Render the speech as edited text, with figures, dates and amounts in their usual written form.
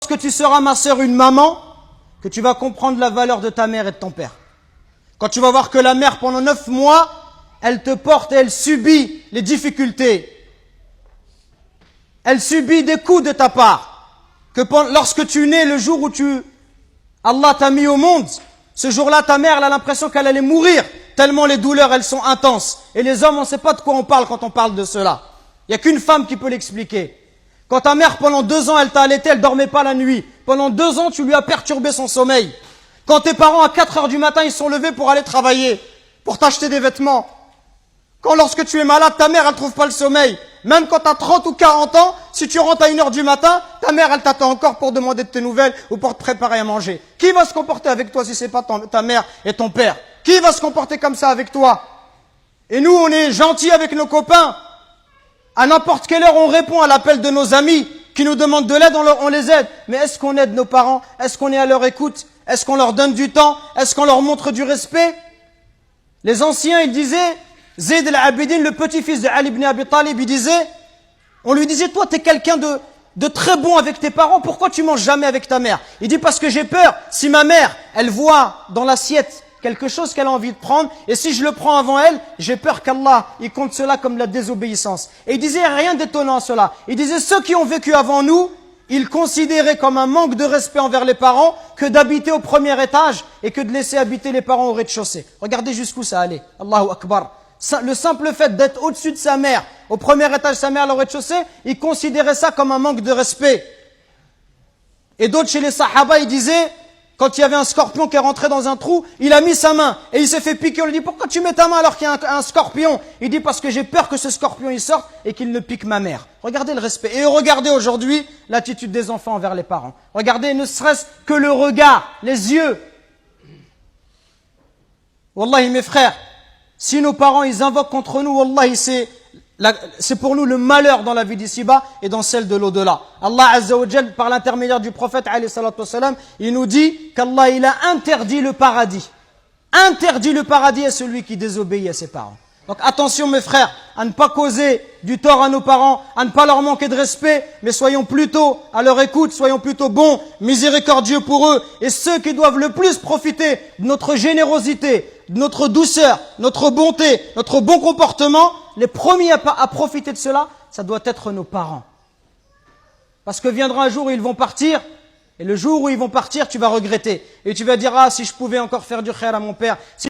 lorsque tu seras, ma sœur, une maman, que tu vas comprendre la valeur de ta mère et de ton père. Quand tu vas voir que la mère, pendant 9 mois, elle te porte et elle subit les difficultés. Elle subit des coups de ta part. Que lorsque tu nais, le jour où Allah t'a mis au monde, ce jour-là, ta mère, elle a l'impression qu'elle allait mourir, tellement les douleurs, elles sont intenses. Et les hommes, on ne sait pas de quoi on parle quand on parle de cela. Il n'y a qu'une femme qui peut l'expliquer. Quand ta mère, pendant 2 ans, elle t'a allaité, elle ne dormait pas la nuit. Pendant 2 ans, tu lui as perturbé son sommeil. Quand tes parents, à 4 heures du matin, ils sont levés pour aller travailler, pour t'acheter des vêtements. Quand lorsque tu es malade, ta mère, elle ne trouve pas le sommeil. Même quand tu as 30 ou 40 ans, si tu rentres à 1 heure du matin, ta mère, elle t'attend encore pour demander de tes nouvelles ou pour te préparer à manger. Qui va se comporter avec toi si ce n'est pas ta mère et ton père? Qui va se comporter comme ça avec toi? Et nous, on est gentils avec nos copains. À n'importe quelle heure, on répond à l'appel de nos amis qui nous demandent de l'aide, on les aide. Mais est-ce qu'on aide nos parents? Est-ce qu'on est à leur écoute? Est-ce qu'on leur donne du temps? Est-ce qu'on leur montre du respect? Les anciens, ils disaient, Zayd al-Abidin, le petit-fils de Ali ibn Abi Talib, on lui disait, toi, t'es quelqu'un de très bon avec tes parents, pourquoi tu manges jamais avec ta mère? Il dit, parce que j'ai peur, si ma mère, elle voit dans l'assiette quelque chose qu'elle a envie de prendre, et si je le prends avant elle, j'ai peur qu'Allah, il compte cela comme la désobéissance. Et il disait rien d'étonnant à cela. Il disait, ceux qui ont vécu avant nous, ils considéraient comme un manque de respect envers les parents que d'habiter au premier étage et que de laisser habiter les parents au rez-de-chaussée. Regardez jusqu'où ça allait. Allahu Akbar. Le simple fait d'être au-dessus de sa mère, au premier étage de sa mère, au rez-de-chaussée, ils considéraient ça comme un manque de respect. Et d'autres chez les Sahaba, ils disaient, quand il y avait un scorpion qui est rentré dans un trou, il a mis sa main et il s'est fait piquer. On lui dit, pourquoi tu mets ta main alors qu'il y a un scorpion? Il dit, parce que j'ai peur que ce scorpion il sorte et qu'il ne pique ma mère. Regardez le respect. Et regardez aujourd'hui l'attitude des enfants envers les parents. Regardez ne serait-ce que le regard, les yeux. Wallahi mes frères, si nos parents ils invoquent contre nous, wallahi c'est pour nous le malheur dans la vie d'ici-bas et dans celle de l'au-delà. Allah Azza wa Jal, par l'intermédiaire du prophète alayhi salatu wassalam, il nous dit qu'Allah il a interdit le paradis. Interdit le paradis à celui qui désobéit à ses parents. Donc attention mes frères, à ne pas causer du tort à nos parents, à ne pas leur manquer de respect, mais soyons plutôt à leur écoute, soyons plutôt bons, miséricordieux pour eux. Et ceux qui doivent le plus profiter de notre générosité, de notre douceur, notre bonté, notre bon comportement, les premiers à profiter de cela, ça doit être nos parents. Parce que viendra un jour où ils vont partir, et le jour où ils vont partir, tu vas regretter. Et tu vas dire, ah, si je pouvais encore faire du khair à mon père,